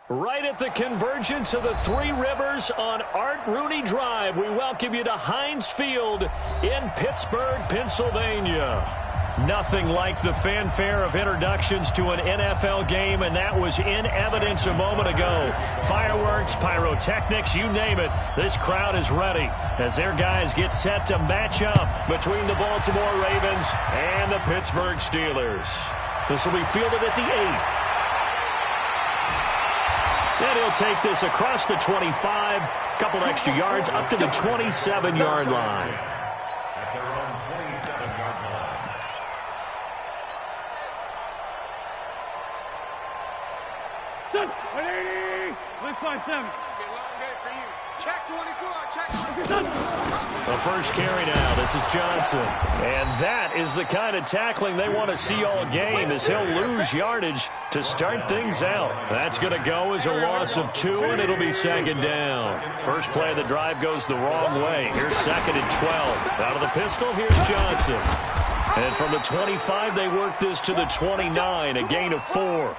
Right at the convergence of the Three Rivers on Art Rooney Drive, we welcome you to Heinz Field in Pittsburgh, Pennsylvania. Nothing like the fanfare of introductions to an NFL game, and that was in evidence a moment ago. Fireworks, pyrotechnics, you name it. This crowd is ready as their guys get set to match up between the Baltimore Ravens and the Pittsburgh Steelers. This will be fielded at the 8. And he'll take this across the 25, couple extra yards, up to the 27-yard line. At their own 27-yard line. Set, 180, 657. Check 24, check 24. The first carry now. This is Johnson. And that is the kind of tackling they want to see all game, as he'll lose yardage to start things out. That's going to go as a loss of 2, and it'll be second down. First play of the drive goes the wrong way. Here's second and 12. Out of the pistol, here's Johnson. And from the 25, they work this to the 29, a gain of 4.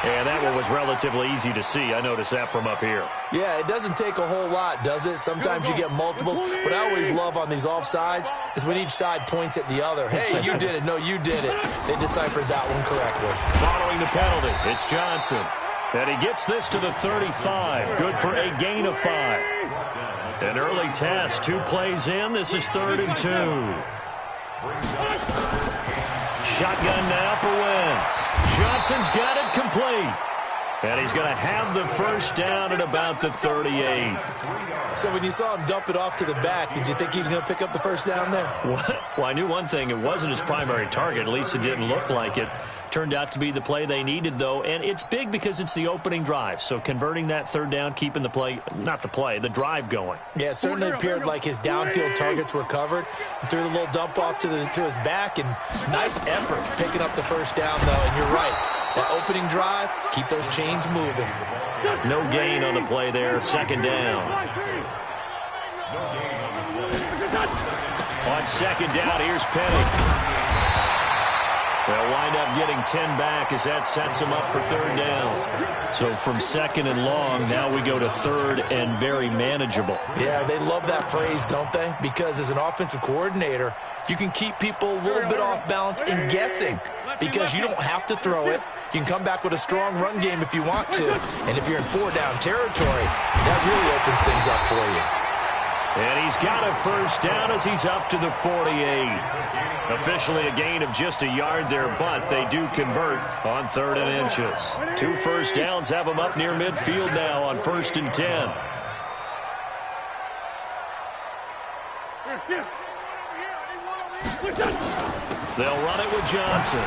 And that one was relatively easy to see. I noticed that from up here. Yeah, it doesn't take a whole lot, does it? Sometimes you get multiples. What I always love on these offsides is when each side points at the other. Hey, you did it. No, you did it. They deciphered that one correctly. Following the penalty, it's Johnson. And he gets this to the 35. Good for a gain of 5. An early test. 2 plays in. This is 3rd and 2. Shotgun now for Wentz. Johnson's got it complete. And he's going to have the first down at about the 38. So when you saw him dump it off to the back, did you think he was going to pick up the first down there? Well, I knew one thing. It wasn't his primary target. At least it didn't look like it. Turned out to be the play they needed, though, and it's big because it's the opening drive. So converting that 3rd down, keeping the drive going. Yeah, it certainly appeared like his downfield targets were covered. He threw the little dump off to his back, and nice effort picking up the first down, though. And you're right, that opening drive, keep those chains moving. No gain on the play there, 2nd down. On 2nd down, here's Penny. They'll wind up getting 10 back as that sets them up for 3rd down. So from 2nd and long, now we go to 3rd and very manageable. Yeah, they love that phrase, don't they? Because as an offensive coordinator, you can keep people a little bit off balance and guessing because you don't have to throw it. You can come back with a strong run game if you want to. And if you're in 4-down territory, that really opens things up for you. And he's got a first down as he's up to the 48. Officially a gain of just a yard there, but they do convert on 3rd and inches. 2 first downs have them up near midfield now on 1st and 10. They'll run it with Johnson.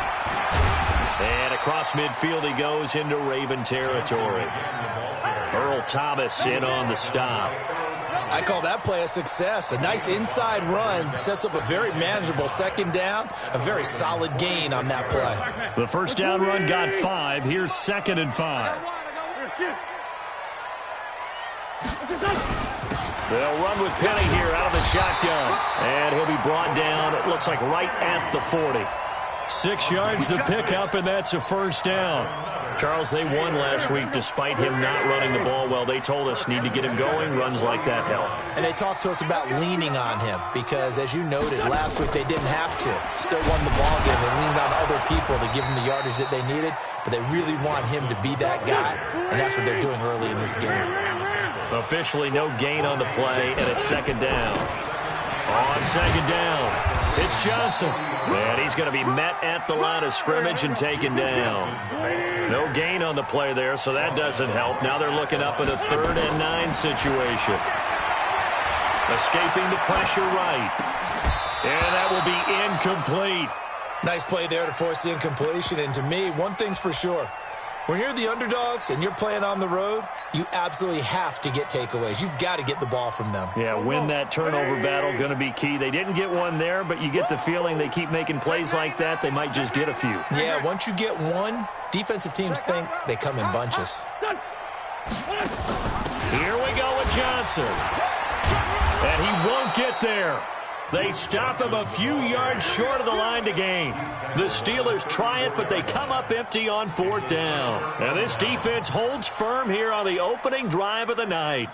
And across midfield he goes into Raven territory. Earl Thomas in on the stop. I call that play a success. A nice inside run sets up a very manageable 2nd down. A very solid gain on that play. The first down run got 5. Here's 2nd and 5. They'll run with Penny here out of the shotgun. And he'll be brought down, it looks like right at the 40. 6 yards the pickup, and that's a first down. Charles, they won last week despite him not running the ball well. They told us need to get him going. Runs like that help. And they talked to us about leaning on him because, as you noted, last week they didn't have to. Still won the ball game. They leaned on other people to give them the yardage that they needed, but they really want him to be that guy, and that's what they're doing early in this game. Officially no gain on the play, and it's 2nd down. On 2nd down, it's Johnson. And he's going to be met at the line of scrimmage and taken down. No gain on the play there, so that doesn't help. Now they're looking up at a 3rd and 9 situation. Escaping the pressure right. And that will be incomplete. Nice play there to force the incompletion. And to me, one thing's for sure. When you're the underdogs and you're playing on the road, you absolutely have to get takeaways. You've got to get the ball from them. Yeah, win that turnover battle, going to be key. They didn't get one there, but you get the feeling they keep making plays like that, they might just get a few. Yeah, once you get one, defensive teams think they come in bunches. Here we go with Johnson. And he won't get there. They stop him a few yards short of the line to gain. The Steelers try it, but they come up empty on 4th down. And this defense holds firm here on the opening drive of the night.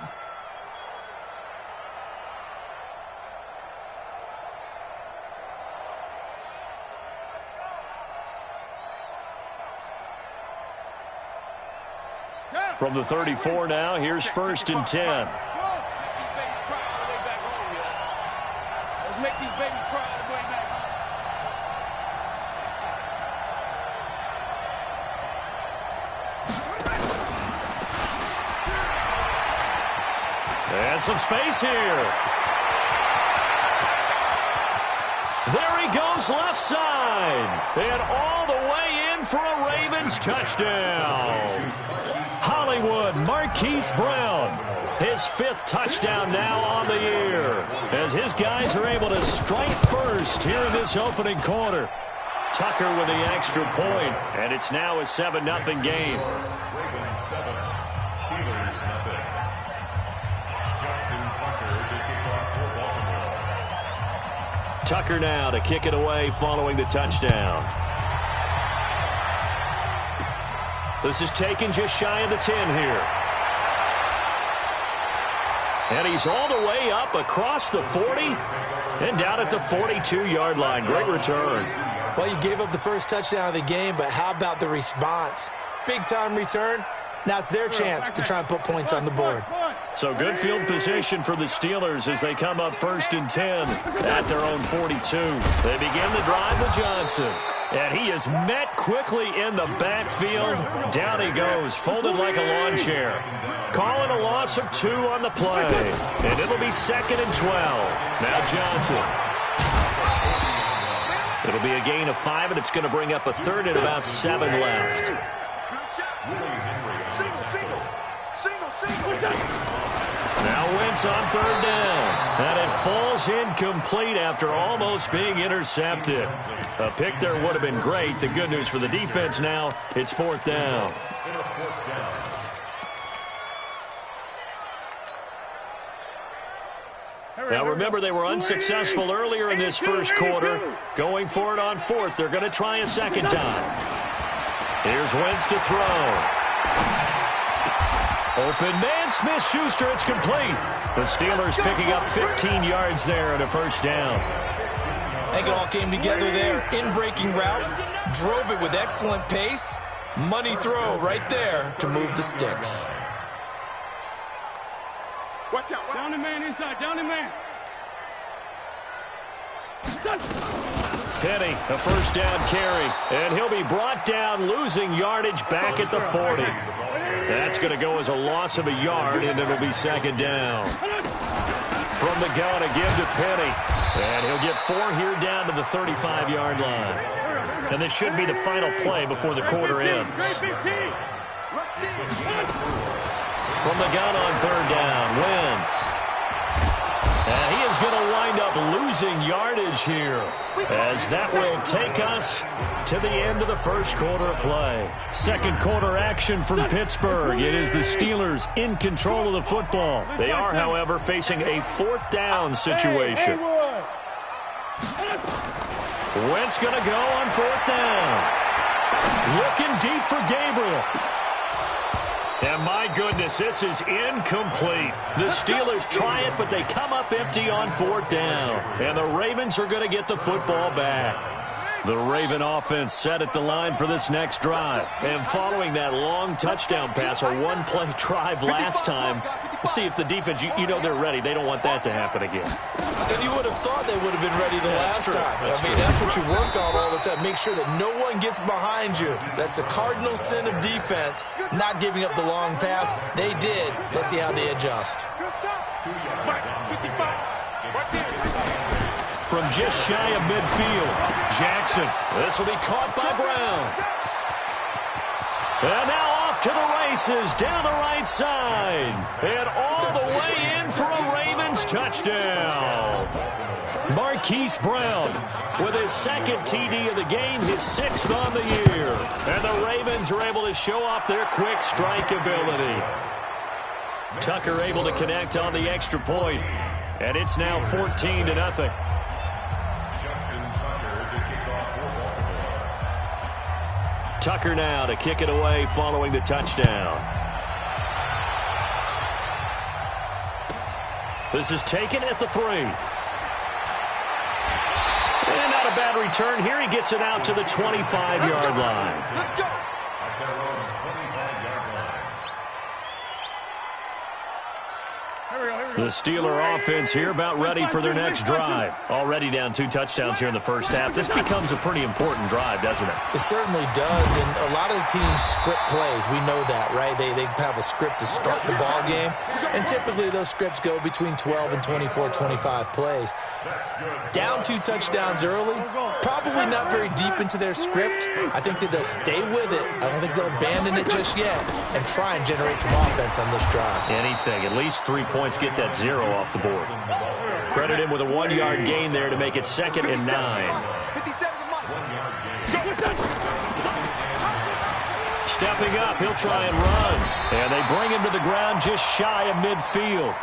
From the 34 now, here's 1st and 10. Let's make these babies cry all the way back home. And some space here. There he goes left side. And all the way in for a Ravens touchdown. Hollywood Marquise Brown. His 5th touchdown now on the year, as his guys are able to strike first here in this opening quarter. Tucker with the extra point, and it's now a 7-0 game. Ravens 7, Steelers 0. Justin Tucker to kick off for Baltimore. Tucker now to kick it away following the touchdown. This is taken just shy of the 10 here. And he's all the way up across the 40 and down at the 42-yard line. Great return. Well, you gave up the first touchdown of the game, but how about the response? Big-time return. Now it's their chance to try and put points on the board. So good field position for the Steelers as they come up 1st and 10 at their own 42. They begin the drive with Johnson. And he is met quickly in the backfield. Down he goes, folded like a lawn chair. Calling a loss of 2 on the play. And it'll be 2nd and 12. Now Johnson. It'll be a gain of 5, and it's going to bring up a 3rd and about 7 left. Now Wentz on 3rd down. And it falls incomplete after almost being intercepted. A pick there would have been great. The good news for the defense now, it's 4th down. Now remember, they were unsuccessful earlier in this first quarter. Going for it on 4th. They're going to try a second time. Here's Wentz to throw. Open man, Smith-Schuster, it's complete. The Steelers picking up 15 yards there and a 1st down. I think it all came together there. In-breaking route, drove it with excellent pace. Money throw right there to move the sticks. Watch out. Down the man inside. Down the man. Penny, a 1st down carry. And he'll be brought down, losing yardage back at the 40. That's going to go as a loss of a yard, and it'll be 2nd down. From the gun, a give to Penny. And he'll get 4 here down to the 35-yard line. And this should be the final play before the quarter ends. From the gun on 3rd down, Wentz. And he is going to wind up losing yardage here, as that will take us to the end of the first quarter of play. Second quarter action from Pittsburgh. It is the Steelers in control of the football. They are, however, facing a 4th down situation. Wentz going to go on 4th down. Looking deep for Gabriel. And my goodness, this is incomplete. The Steelers try it, but they come up empty on 4th down. And the Ravens are going to get the football back. The Raven offense set at the line for this next drive. And following that long touchdown pass, a one-play drive last time, we'll see if the defense, you know they're ready. They don't want that to happen again. And you would have thought they would have been ready the last time. That's what you work on all the time. Make sure that no one gets behind you. That's the cardinal sin of defense, not giving up the long pass. They did. Let's see how they adjust. From just shy of midfield, Jackson. This will be caught by Brown. And now off to the races down the right side. And all the way in for a Ravens touchdown. Marquise Brown with his 2nd TD of the game, his 6th on the year. And the Ravens are able to show off their quick strike ability. Tucker able to connect on the extra point. And it's now 14-0. Tucker now to kick it away following the touchdown. This is taken at the 3. And not a bad return here. He gets it out to the 25-yard line. Let's go. The Steeler offense here about ready for their next drive. Already down 2 touchdowns here in the first half. This becomes a pretty important drive, doesn't it? It certainly does, and a lot of the teams script plays. We know that, right? They have a script to start the ball game, and typically those scripts go between 12 and 24, 25 plays. Down 2 touchdowns early, probably not very deep into their script. I think that they'll stay with it. I don't think they'll abandon it just yet and try and generate some offense on this drive. Anything, at least 3 points, get that 0 off the board. Credit him with a 1-yard gain there to make it 2nd and 9. Stepping up, he'll try and run. And they bring him to the ground just shy of midfield.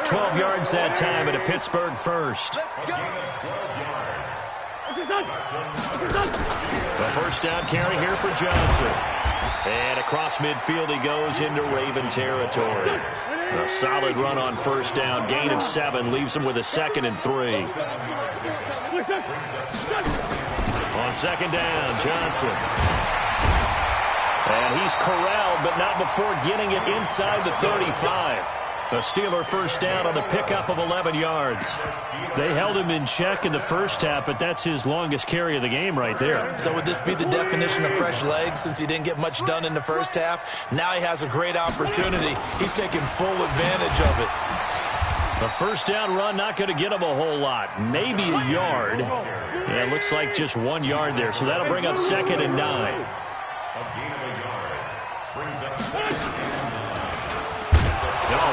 12 yards that time at a Pittsburgh first. The first down carry here for Johnson. And across midfield he goes into Raven territory. A solid run on first down. Gain of 7 leaves him with a 2nd and 3. On 2nd down, Johnson. And he's corralled, but not before getting it inside the 35. The Steeler first down on the pickup of 11 yards. They held him in check in the first half, but that's his longest carry of the game right there. So would this be the definition of fresh legs since he didn't get much done in the first half? Now he has a great opportunity. He's taking full advantage of it. The first down run not going to get him a whole lot. Maybe a yard. Yeah, it looks like just 1 yard there, so that'll bring up 2nd and 9.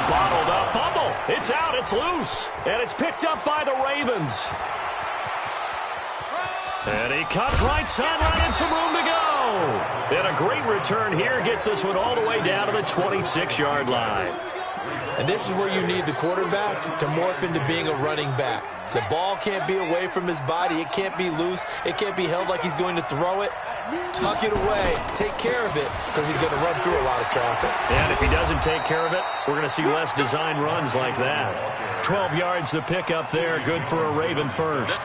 Bottled up. Fumble. It's out. It's loose. And it's picked up by the Ravens. And he cuts right sideline and some room to go. And a great return here gets this one all the way down to the 26-yard line. And this is where you need the quarterback to morph into being a running back. The ball can't be away from his body. It can't be loose. It can't be held like he's going to throw it. Tuck it away. Take care of it because he's going to run through a lot of traffic. And if he doesn't take care of it, we're going to see less design runs like that. 12 yards to pick up there. Good for a Raven first.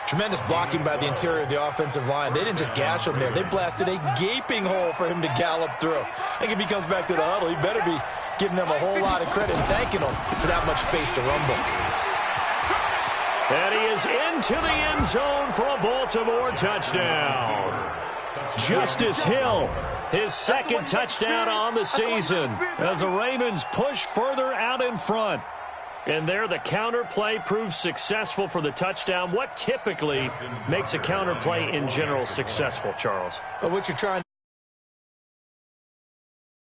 Tremendous blocking by the interior of the offensive line. They didn't just gash him there. They blasted a gaping hole for him to gallop through. I think if he comes back to the huddle, he better be giving them a whole lot of credit and thanking them for that much space to rumble. And he is into the end zone for a Baltimore touchdown. Justice Hill, his 2nd touchdown on the season as the Ravens push further out in front. And there the counter play proves successful for the touchdown. What typically makes a counter play in general successful, Charles? What you're trying